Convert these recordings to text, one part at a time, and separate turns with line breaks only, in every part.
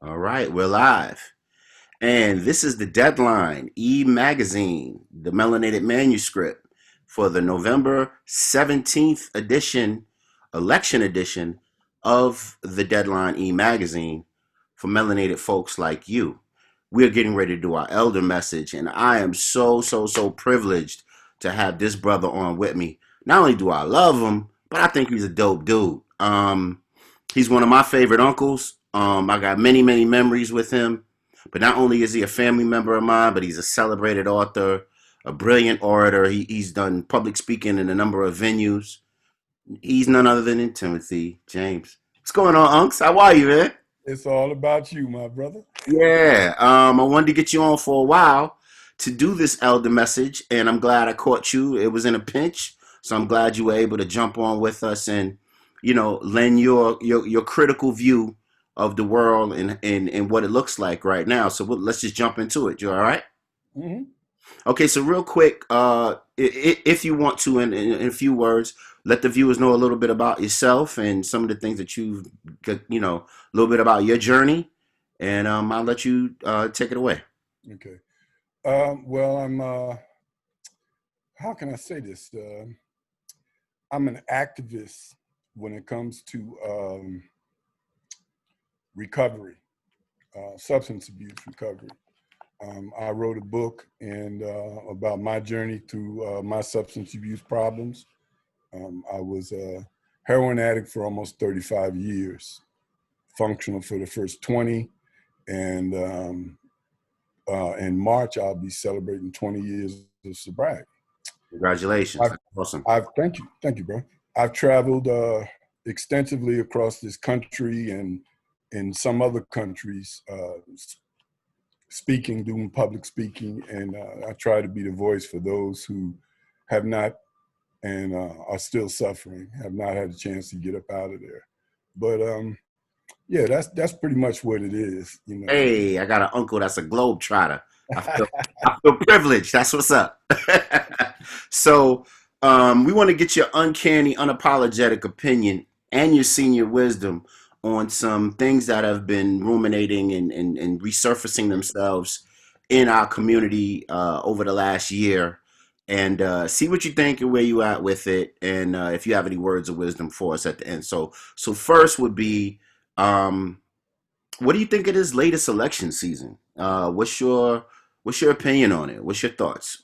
All right, we're live. And this is the deadline, E Magazine, the melanated manuscript for the November 17th edition, election edition of the deadline E Magazine for melanated folks like you. We're getting ready to do our elder message, and I am so privileged to have this brother on with me. Not only do I love him, but I think he's a dope dude. He's one of my favorite uncles. I got many memories with him. But not only is he a family member of mine, but he's a celebrated author, a brilliant orator. He's done public speaking in a number of venues. He's none other than Timothy James. What's going on, Unks? How are you, man?
It's all about you, my brother.
Yeah, I wanted to get you on for a while to do this elder message, and I'm glad I caught you. It was in a pinch, so I'm glad you were able to jump on with us and, lend your critical view of the world and what it looks like right now. So let's just jump into it. You all right?
Hmm.
Okay, so real quick, if you want to, in a few words, let the viewers know a little bit about yourself and some of the things that you've, a little bit about your journey, and I'll let you take it away.
Okay. Well, how can I say this? I'm an activist when it comes to recovery, substance abuse recovery. I wrote a book and about my journey through my substance abuse problems. I was a heroin addict for almost 35 years, functional for the first 20, and in March, I'll be celebrating 20 years of sobriety.
Congratulations,
I've,
that's awesome.
thank you, bro. I've traveled extensively across this country and in some other countries, speaking, doing public speaking, and I try to be the voice for those who have not and are still suffering, have not had a chance to get up out of there. But yeah, that's pretty much what it is, you know.
Hey, I got an uncle that's a globe trotter. I feel I feel privileged. That's what's up. So, we want to get your uncanny, unapologetic opinion and your senior wisdom on some things that have been ruminating and resurfacing themselves in our community over the last year. And see what you think and where you at with it, and if you have any words of wisdom for us at the end. So first would be, um, what do you think of this latest election season? What's your opinion on it? What's your thoughts?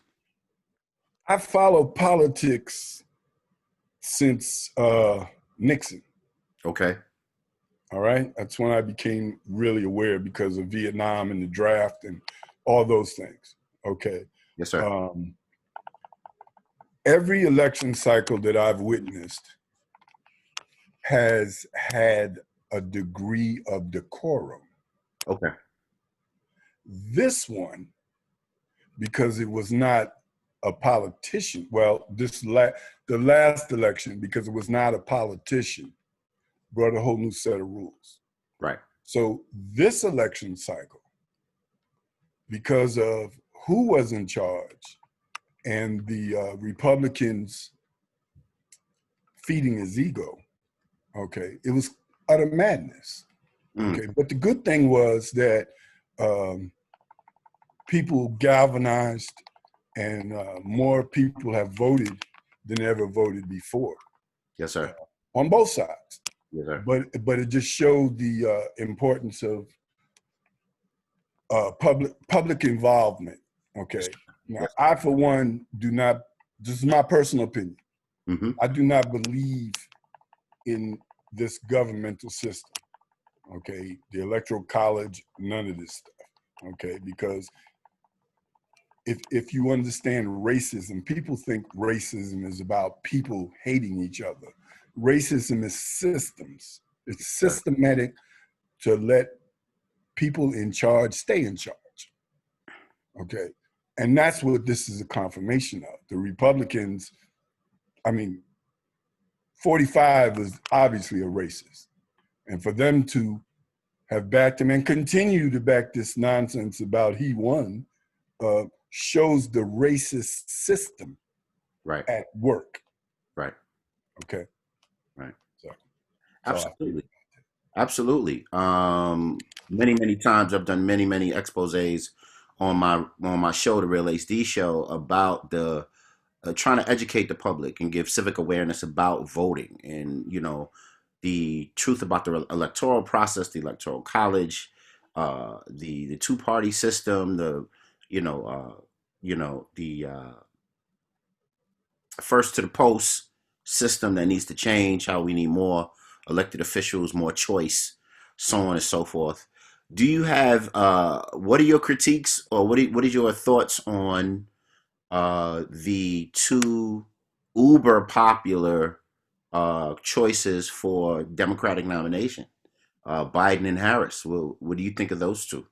I follow politics since Nixon.
Okay.
All right. That's when I became really aware because of Vietnam and the draft and all those things. Okay.
Yes, sir.
Um, every election cycle that I've witnessed has had a degree of decorum.
Okay.
This one, because it was not a politician, well, the last election, because it was not a politician, brought a whole new set of rules.
Right.
So this election cycle, because of who was in charge and the Republicans feeding his ego, okay, it was utter madness.
Mm.
Okay, but the good thing was that um, people galvanized and more people have voted than ever voted before
Yes, sir.
on both sides.
Yes, sir.
But it just showed the importance of public involvement. Okay. Now,
Yes.
I for one do not. This is my personal opinion.
Mm-hmm.
I do not believe in this governmental system. Okay, the electoral college, none of this stuff. Okay, because if you understand racism, people think racism is about people hating each other. Racism is systems. It's
Sir.
systematic to let people in charge stay in charge. Okay. And that's what this is a confirmation of. The Republicans, I mean, 45 was obviously a racist. And for them to have backed him and continue to back this nonsense about he won shows the racist system
Right.
at work.
Right.
Okay.
Right.
So, so I feel.
Absolutely. Absolutely. many times. I've done many exposés on my show, the Real HD Show, about the trying to educate the public and give civic awareness about voting and the truth about the electoral process, the electoral college, the two party system, the you know the first to the post system that needs to change, how we need more elected officials, more choice, so on and so forth. Do you have what are your critiques, or what is your thoughts on the two uber popular choices for Democratic nomination, Biden and Harris? Well, what do you think of those two?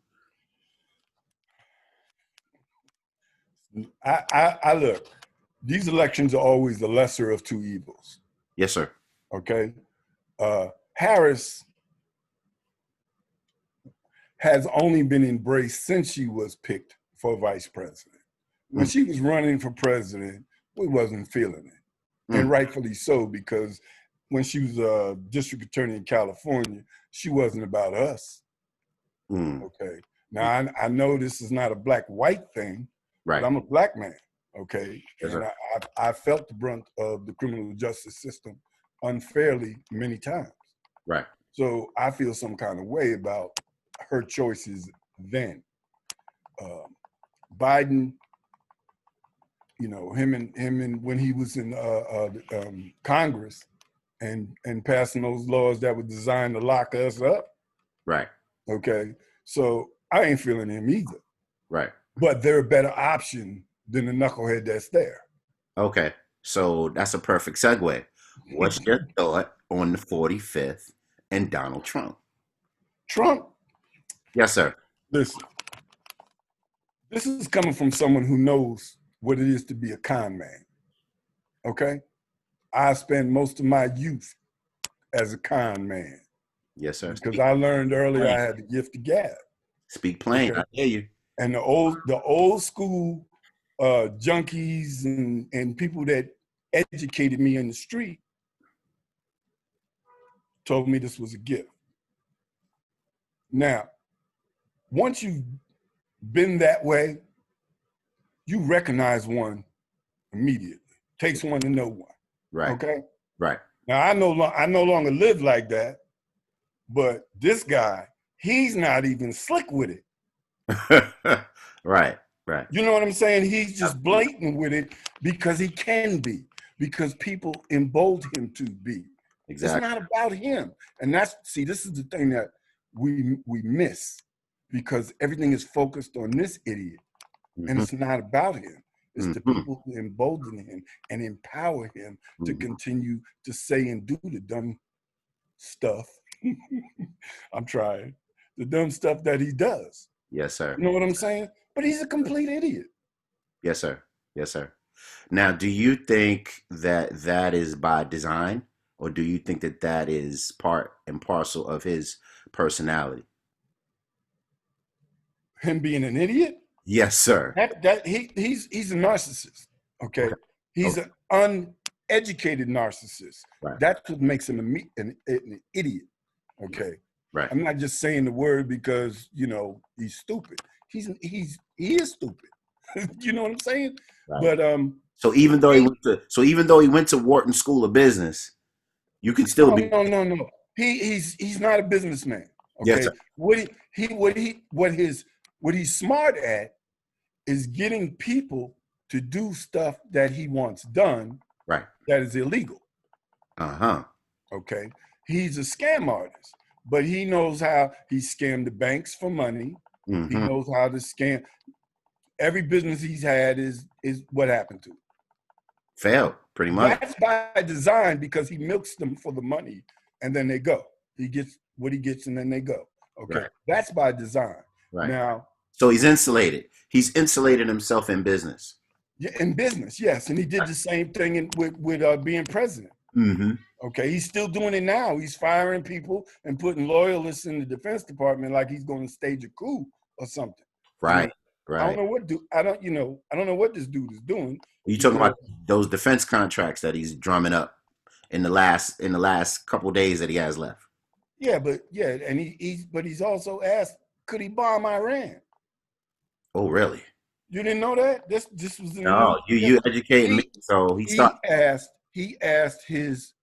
I look. These elections are always the lesser of two evils.
Yes, sir.
Okay, Harris has only been embraced since she was picked for vice president. When
Mm,
she was running for president, we wasn't feeling it, and
mm,
rightfully so, because when she was a district attorney in California, she wasn't about us.
mm.
Okay, now I know this is not a black-white thing, but
Right.
I'm a black man. Okay,
Yes,
and
sir.
I felt the brunt of the criminal justice system unfairly many times.
Right.
So I feel some kind of way about her choices then. Um, Biden, him and when he was in Congress and passing those laws that were designed to lock us up.
Right.
Okay, so I ain't feeling him either.
Right.
But they're a better option than the knucklehead that's there.
Okay. So that's a perfect segue. What's your thought on the 45th and Donald Trump?
Trump,
Yes, sir.
listen, this is coming from someone who knows what it is to be a con man. Okay, I spent most of my youth as a con man
Yes, sir.
because I learned early
Plain.
I had the gift of gab.
Speak plain.
Okay,
I hear you.
and the old school junkies and people that educated me in the street told me this was a gift. Now, once you've been that way, you recognize one immediately. Takes one to know one.
Right.
Okay.
Right.
Now I no longer live like that, but this guy, he's not even slick with it.
Right. Right.
You know what I'm saying? He's just blatant with it because he can be, because people embolden him to be. It's
Exactly.
not about him. And this is the thing that we miss, because everything is focused on this idiot. And
Hmm.
it's not about him. It's the
Hmm.
people who embolden him and empower him to
Hmm.
continue to say and do the dumb stuff. I'm trying. The dumb stuff that he does.
Yes, sir.
You know what I'm saying? But he's a complete idiot.
Yes, sir. Yes, sir. Now, do you think that that is by design, or do you think that that is part and parcel of his personality?
Him being an idiot,
Yes, sir.
he's a narcissist. Okay.
Okay.
He's
Okay.
an uneducated narcissist.
Right.
That's what makes him an idiot. Okay.
Right.
I'm not just saying the word because he's stupid. He is stupid. You know what I'm saying?
Right.
But
So even though he went to Wharton School of Business, you can still
no,
be.
no, no, no. He's not a businessman.
Yes,
Okay.
sir.
What he's smart at is getting people to do stuff that he wants done
Right.
that is illegal.
Uh-huh.
Okay. He's a scam artist, but he knows how he scammed the banks for money. He
Hmm.
knows how to scam. Every business he's had is what happened to.
Failed, pretty much.
That's by design, because he milks them for the money and then they go. He gets what he gets and then they go. Okay.
Right.
That's by design.
Right.
Now,
So he's insulated. He's insulated himself in business.
yeah, in business, yes. And he did the same thing with being president.
Mm-hmm.
Okay. He's still doing it now. He's firing people and putting loyalists in the Defense Department like he's going to stage a coup or something.
Right.
I don't
Right.
know I don't know what this dude is doing.
You talking
Because
about those defense contracts that he's drumming up in the last couple days that he has left?
Yeah, and he's also asked, could he bomb Iran?
Oh, really?
You didn't know that? This was in the
No,
news.
you educate me.
He
So
he asked his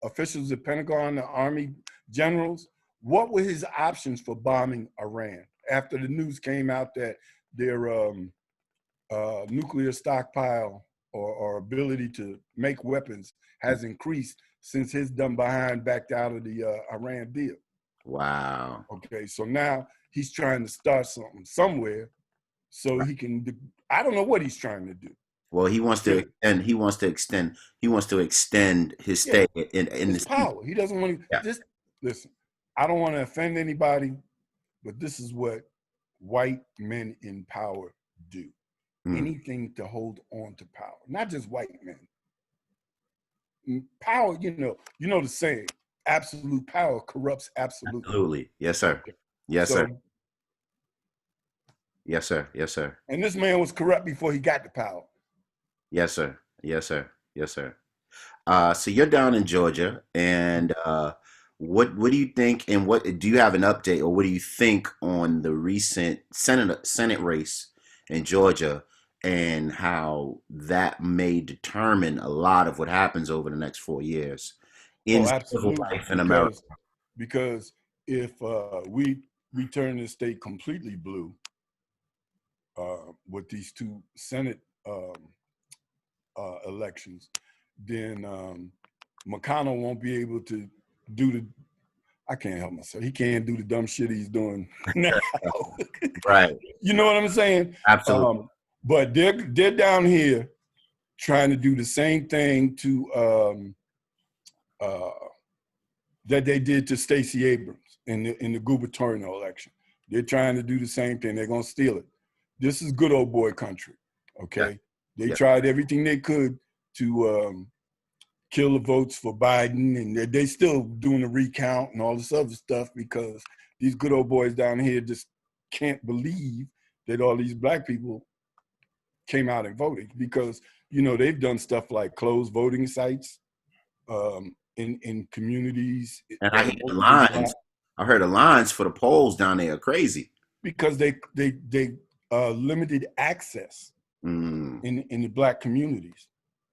officials at Pentagon, the Army generals, what were his options for bombing Iran after the news came out that their nuclear stockpile or ability to make weapons has increased since his dumb behind backed out of the Iran deal.
Wow.
Okay, so now he's trying to start something somewhere so he can. I don't know what he's trying to do.
Well, he wants to
Really.
extend. He wants to extend his
Yeah,
stay in
his
the seat.
power. He doesn't want to
Yeah.
just listen. I don't want to offend anybody, but this is what white men in power do. Anything to hold on to power, not just white men. Power, you know the saying, absolute power corrupts absolutely.
Absolutely. Yes, sir. Yes, sir. Yes, sir. Yes, sir.
And this man was corrupt before he got the power.
Yes, sir. Yes, sir. Yes, sir. So you're down in Georgia, and what do you think? And what do you have an update, or what do you think on the recent Senate race in Georgia, and how that may determine a lot of what happens over the next 4 years in civil
Absolutely,
life in America?
because if we turn the state completely blue with these two Senate elections, then McConnell won't be able to do the. I can't help myself. He can't do the dumb shit he's doing now.
Right.
You know what I'm saying?
Absolutely.
But they're down here trying to do the same thing to that they did to Stacey Abrams in the gubernatorial election. They're trying to do the same thing. They're gonna steal it. This is good old boy country. Okay, they tried everything they could to kill the votes for Biden, and they still doing the recount and all this other stuff because these good old boys down here just can't believe that all these black people came out and voted, because they've done stuff like closed voting sites in communities.
And I hear the lines. I heard the lines for the polls down there are crazy
because they limited access in the black communities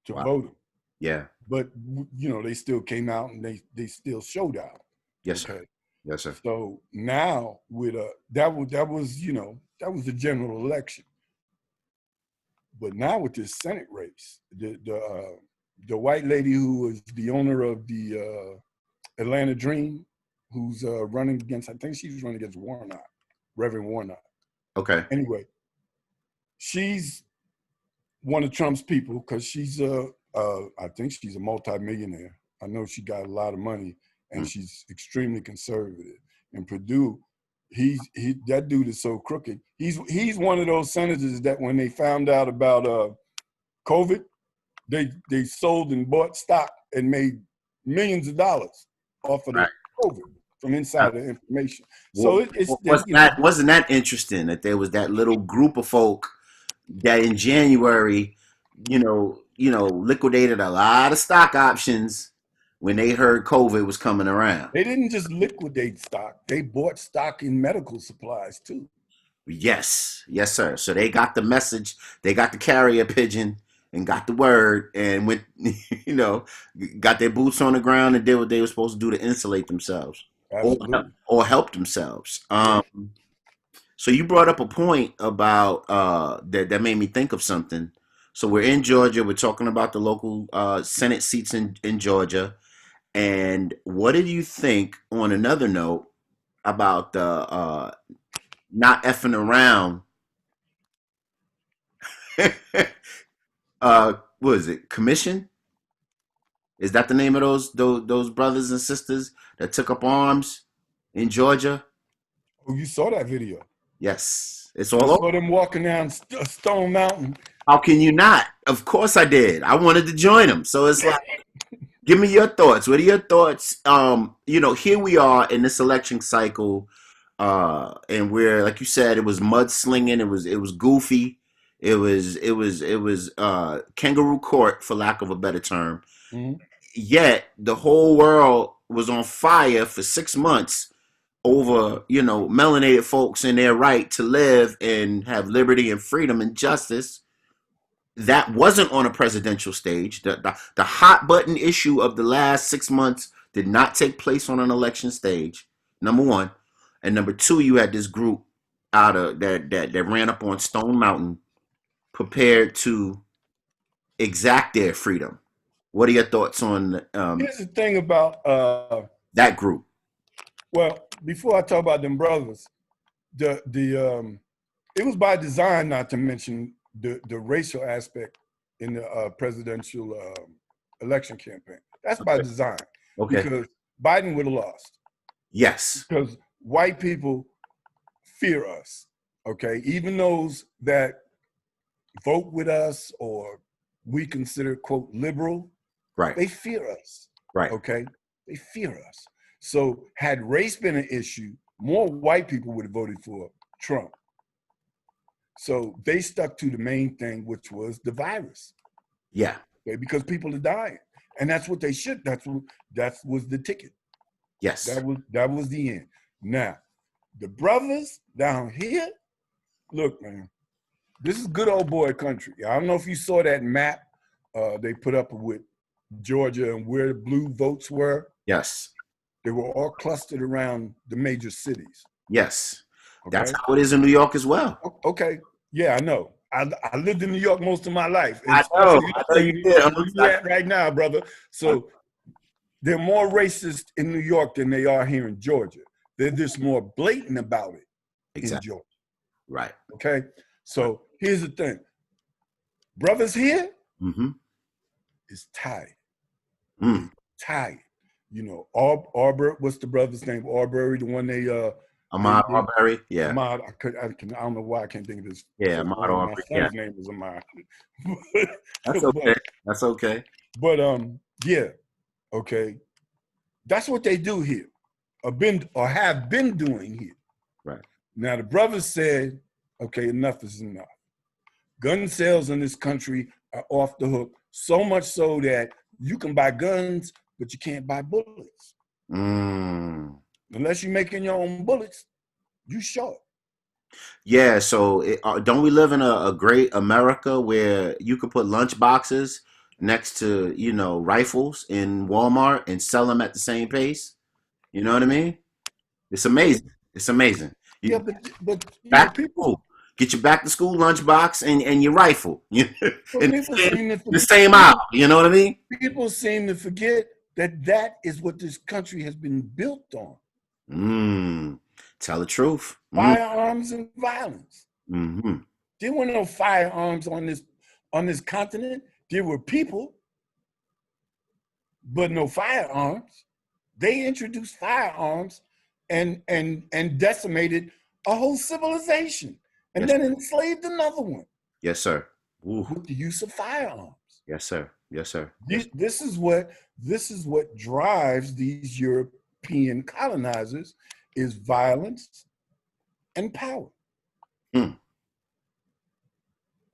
to voting.
Yeah.
But they still came out and they still showed out.
Yes,
okay.
Sir. Yes, sir.
So now with that was the general election. But now with this Senate race, the white lady who was the owner of the Atlanta Dream, who's running against, I think she's running against Warnock, Reverend Warnock.
Okay.
Anyway, she's one of Trump's people because she's I think she's a multimillionaire. I know she got a lot of money, and she's extremely conservative. And Perdue, that dude is so crooked. He's one of those senators that when they found out about COVID, they sold and bought stock and made millions of dollars off of the COVID from insider information. So
wasn't that interesting that there was that little group of folk that in January, liquidated a lot of stock options when they heard COVID was coming around.
They didn't just liquidate stock; they bought stock in medical supplies too.
Yes, sir. So they got the message, they got the carrier pigeon, and got the word, and went, got their boots on the ground and did what they were supposed to do to insulate themselves or help themselves. So you brought up a point about that made me think of something. So we're in Georgia. We're talking about the local Senate seats in Georgia. And what did you think, on another note, about the not effing around? What is it? Commission? Is that the name of those brothers and sisters that took up arms in Georgia?
Oh, you saw that video?
Yes, it's all
over.
Saw
them walking down Stone Mountain.
How can you not? Of course I did. I wanted to join them. So it's like, give me your thoughts. What are your thoughts? Here we are in this election cycle, and we're, like you said, it was mudslinging. It was goofy. It was kangaroo court, for lack of a better term.
Mm-hmm.
Yet the whole world was on fire for 6 months over, melanated folks and their right to live and have liberty and freedom and justice. That wasn't on a presidential stage. The hot button issue of the last 6 months did not take place on an election stage. Number one, and number two, you had this group out of that ran up on Stone Mountain, prepared to exact their freedom. What are your thoughts on
Here's the thing about
that group?
well, before I talk about them brothers, it was by design not to mention the racial aspect in the presidential election campaign. That's by design.
Okay.
Because Biden would have lost.
Yes.
Because white people fear us. Okay. Even those that vote with us or we consider, quote, liberal,
Right.
they fear us.
Right.
Okay. They fear us. So had race been an issue, more white people would have voted for Trump. So they stuck to the main thing, which was the virus.
Yeah.
Okay, because people are dying. And that's what they should. That was the ticket.
Yes.
That was the end. Now, the brothers down here, look, man, this is good old boy country. I don't know if you saw that map they put up with Georgia and where the blue votes were.
Yes.
They were all clustered around the major cities.
Yes.
Okay?
That's how it is in New York as well.
Okay. Yeah, I know. I lived in New York most of my life.
I know you did.
Where you at right now, brother? So they're more racist in New York than they are here in Georgia. They're just more blatant about it in Georgia.
Right.
Okay. So here's the thing. Brothers here is tired. Tired. You know, Arbor, what's the brother's name? Arbery, the one they
Ahmaud Arbery, yeah.
Ahmaud, I don't know why I can't think of his.
Yeah, Ahmaud Arbery.
My son's name is Ahmaud.
That's okay. That's okay.
But yeah, okay. That's what they do here, or have been doing here.
Right.
Now the brothers said, okay, enough is enough. Gun sales in this country are off the hook, so much so that you can buy guns, but you can't buy bullets. Unless you're making your own bullets, you short.
Yeah, so don't we live in a great America where you could put lunch boxes next to, rifles in Walmart and sell them at the same pace? You know what I mean? It's amazing. It's amazing.
Yeah, but
back to school. Get your back to school lunchbox and your rifle. The same aisle. You know what I mean?
People seem to forget that is what this country has been built on.
Tell the truth.
Firearms and violence. There were no firearms on this continent. There were people, but no firearms. They introduced firearms and decimated a whole civilization, and then enslaved another one.
Yes, sir.
With the use of firearms.
Yes, sir. Yes, sir.
This is what drives these European colonizers is violence and power.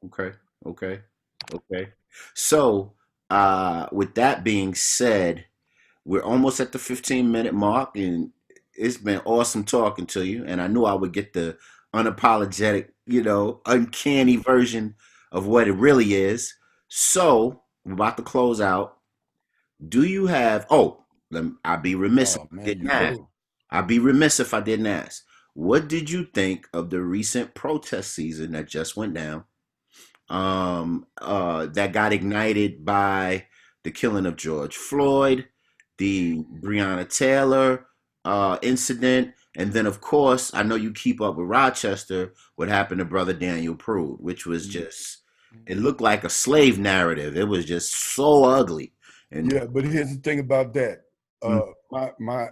Okay. So, with that being said, we're almost at the 15-minute mark, and it's been awesome talking to you. And I knew I would get the unapologetic, uncanny version of what it really is. So, we're about to close out. Do you have? I'd be remiss if I didn't ask. I'd be remiss if I didn't ask. What did you think of the recent protest season that just went down? That got ignited by the killing of George Floyd, the Breonna Taylor incident, and then, of course, I know you keep up with Rochester, what happened to Brother Daniel Prude, which was just, it looked like a slave narrative. It was just so ugly. And
yeah, but here's the thing about that. My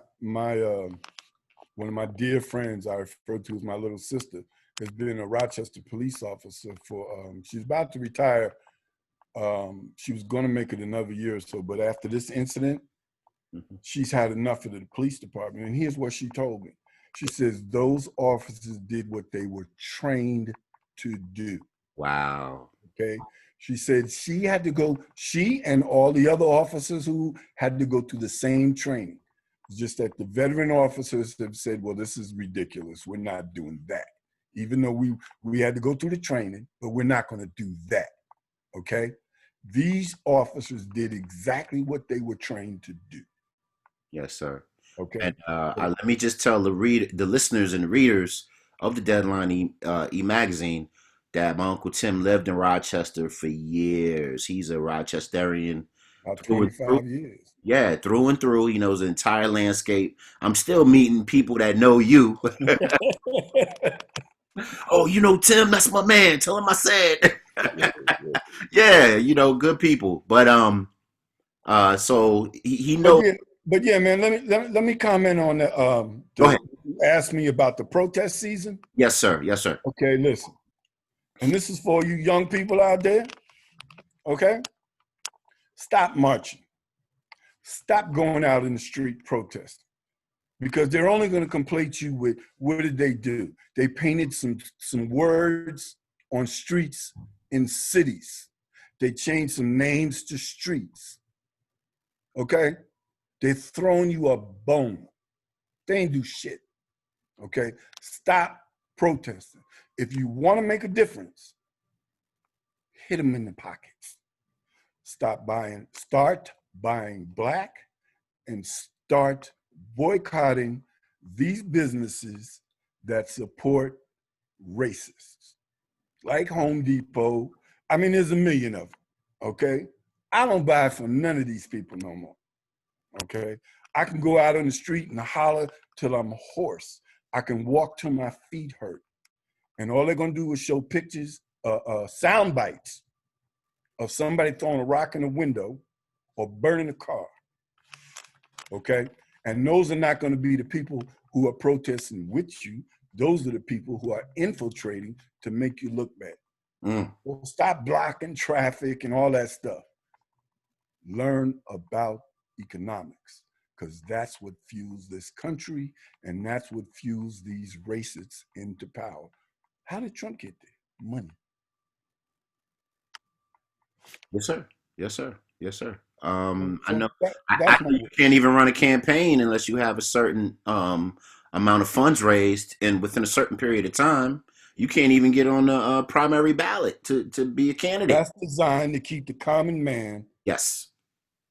one of my dear friends I refer to as my little sister has been a Rochester police officer for, she's about to retire. She was going to make it another year or so, but after this incident, she's had enough of the police department. And here's what she told me. She says, those officers did what they were trained to do.
Wow.
Okay. She said she had to go, she and all the other officers who had to go to the same training. It's just that the veteran officers have said, well, this is ridiculous. We're not doing that. Even though we had to go through the training, but we're not going to do that. Okay? These officers did exactly what they were trained to do.
Yes, sir.
Okay?
And let me just tell the listeners and the readers of the Deadline magazine that my Uncle Tim lived in Rochester for years. He's a Rochesterian
About
through and through.
25 years.
Yeah, through and through. He knows the entire landscape. I'm still meeting people that know you. Oh, you know Tim, that's my man. Tell him I said. Yeah, good people. But so he knows.
But yeah, man. Let me comment on the.
Go ahead.
You asked me about the protest season.
Yes, sir. Yes, sir.
Okay, listen, and this is for you young people out there. Okay, stop marching. Stop going out in the street protesting, because they're only going to complete you with what did they do? They painted some words on streets in cities. They changed some names to streets. Okay? They're throwing you a bone. They ain't do shit. Okay? Stop protesting. If you want to make a difference, hit them in the pockets. Start buying black, and start boycotting these businesses that support racists, like Home Depot. I mean, there's a million of them, okay? I don't buy from none of these people no more, okay? I can go out on the street and holler till I'm hoarse. I can walk till my feet hurt. And all they're gonna do is show pictures, sound bites of somebody throwing a rock in a window or burning a car, okay? And those are not gonna be the people who are protesting with you. Those are the people who are infiltrating to make you look bad. Well, stop blocking traffic and all that stuff. Learn about economics, because that's what fuels this country, and that's what fuels these racists into power. How did Trump get there? Money.
Yes, sir. Yes, sir. Yes, sir. I
So
know.
that's my
You can't even run a campaign unless you have a certain amount of funds raised, and within a certain period of time, you can't even get on the primary ballot to be a candidate.
That's designed to keep the common man
Yes.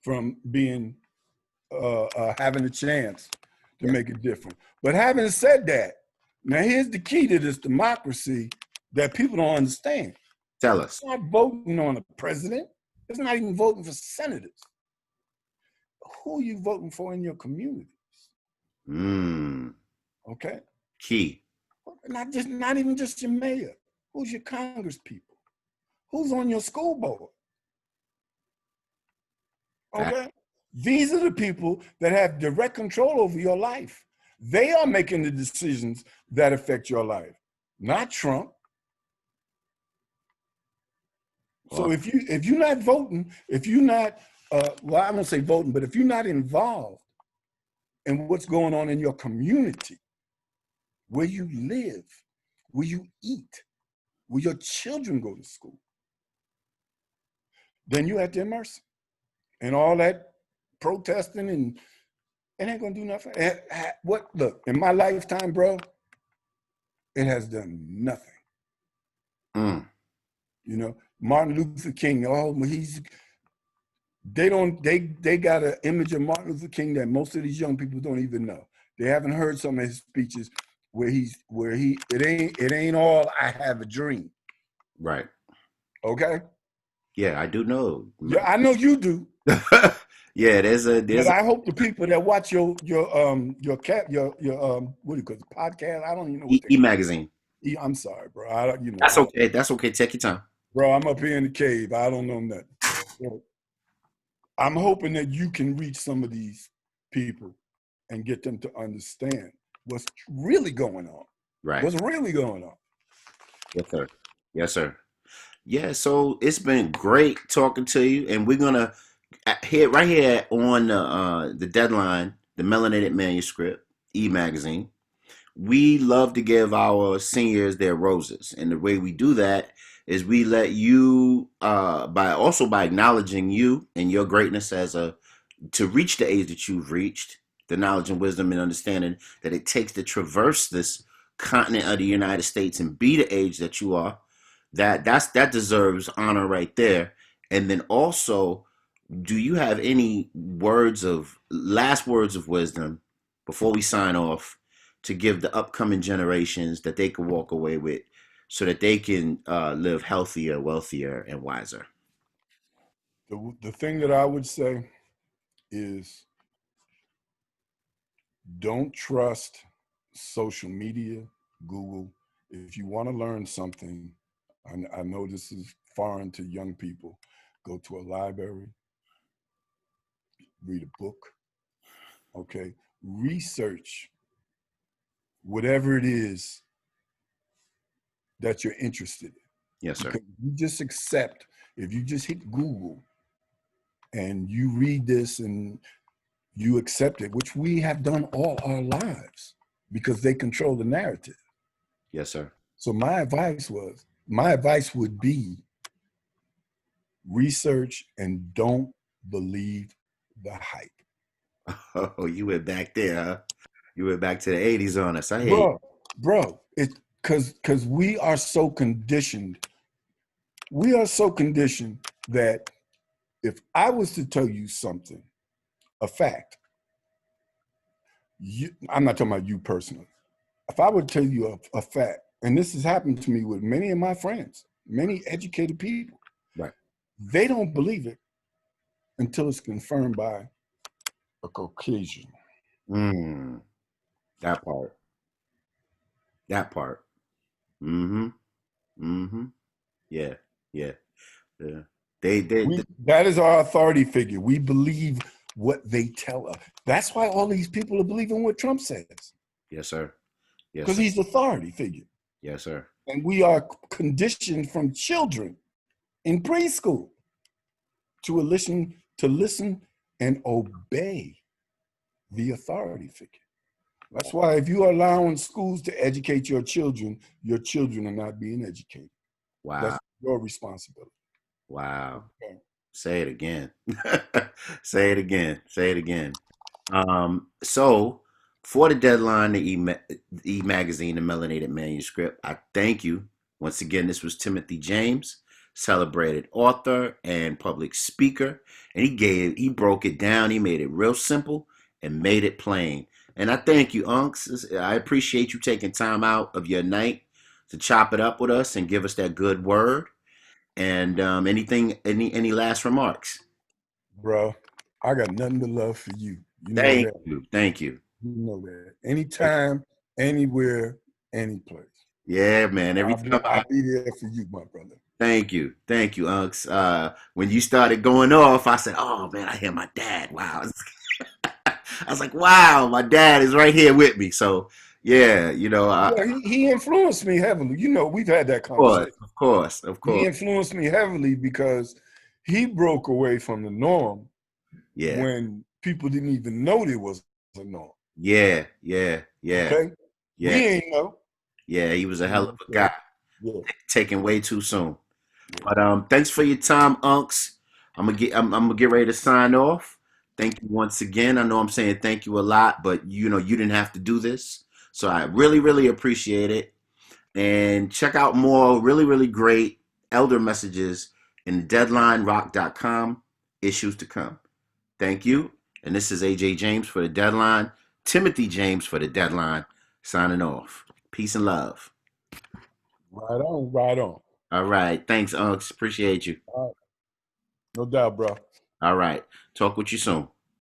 from being having a chance to
Yeah.
make a difference. But having said that, now here's the key to this democracy that people don't understand.
Tell us.
It's not voting on a president. It's not even voting for senators. Who are you voting for in your communities? Okay?
Key.
Not even just your mayor. Who's your Congress people? Who's on your school board? Okay? These are the people that have direct control over your life. They are making the decisions that affect your life, not Trump. So if you're not voting, if you're not, well, I won't say voting, but if you're not involved in what's going on in your community, where you live, where you eat, where your children go to school, then you're at their mercy. And all that protesting and it ain't gonna do nothing. Look, in my lifetime, bro, it has done nothing. You know, Martin Luther King, they got an image of Martin Luther King that most of these young people don't even know. They haven't heard some of his speeches where it ain't all I have a dream.
Right.
Okay?
Yeah, I do know.
Yeah, I know you do.
Yeah,
But I hope the people that watch your what do you call it, podcast? I don't even know what they
magazine.
I'm sorry, bro.
That's okay. That's okay. Take your time.
Bro, I'm up here in the cave. I don't know nothing. So I'm hoping that you can reach some of these people and get them to understand what's really going on.
Right.
What's really going on.
Yes, sir. Yes, sir. Yeah, so it's been great talking to you, and we're gonna hit right here on the Deadline, the Melanated Manuscript magazine. We love to give our seniors their roses, and the way we do that is we let you by acknowledging you and your greatness to reach the age that you've reached. the knowledge and wisdom and understanding that it takes to traverse this continent of the United States and be the age that you are, that deserves honor right there. And then also, do you have any last words of wisdom before we sign off to give the upcoming generations that they can walk away with so that they can live healthier, wealthier, and wiser?
The thing that I would say is don't trust social media, Google. If you want to learn something, I know this is foreign to young people, go to a library, read a book, okay? Research whatever it is that you're interested in.
Yes, sir.
Because you just accept, if you just hit Google and you read this and you accept it, which we have done all our lives because they control the narrative.
Yes, sir.
So my advice would be research and don't believe the hype.
Oh, you went back there, huh? You went back to the 80s on us. I hear you.
Bro, it because we are so conditioned. We are so conditioned that if I was to tell you something, a fact, I'm not talking about you personally. If I would tell you a fact, and this has happened to me with many of my friends, many educated people,
Right.
They don't believe it until it's confirmed by a Caucasian.
That part. That part. Mm-hmm. Mm-hmm. Yeah. Yeah. Yeah.
That is our authority figure. We believe what they tell us. That's why all these people are believing what Trump says.
Yes, sir. Yes,
because he's authority figure.
Yes, sir.
And we are conditioned from children in preschool to listen and obey the authority figure. That's why if you're allowing schools to educate your children are not being educated.
Wow.
That's your responsibility.
Wow. Okay. Say it again. Say it again. Say it again. So for the deadline, the E Magazine, the Melanated Manuscript, I thank you. Once again, this was Timothy James, celebrated author and public speaker. And he broke it down. He made it real simple and made it plain. And I thank you, Unks. I appreciate you taking time out of your night to chop it up with us and give us that good word. And any last remarks?
Bro, I got nothing but love for you. You know
Thank
that.
you. Thank you.
You know that. Anytime, anywhere, any place.
Yeah, man. Every time
I'll be there for you, my brother.
Thank you, Unks. When you started going off, I said, "Oh man, I hear my dad." Wow, I was like, "Wow, my dad is right here with me." So, yeah,
he influenced me heavily. You know, we've had that conversation.
Of course.
He influenced me heavily because he broke away from the norm.
Yeah.
When people didn't even know there was a norm.
Yeah. Okay.
Yeah. We ain't know.
Yeah, he was a hell of a guy.
Yeah.
Taken way too soon. Yeah. But thanks for your time, Unks. I'm gonna get ready to sign off. Thank you once again. I know I'm saying thank you a lot, but you didn't have to do this. So I really, really appreciate it. And check out more really, really great elder messages in deadlinerock.com, issues to come. Thank you. And this is AJ James for the Deadline, Timothy James for the Deadline, signing off. Peace and love.
Right on, right on.
All right. Thanks, Unks. Appreciate you.
All right. No doubt, bro.
All right. Talk with you soon.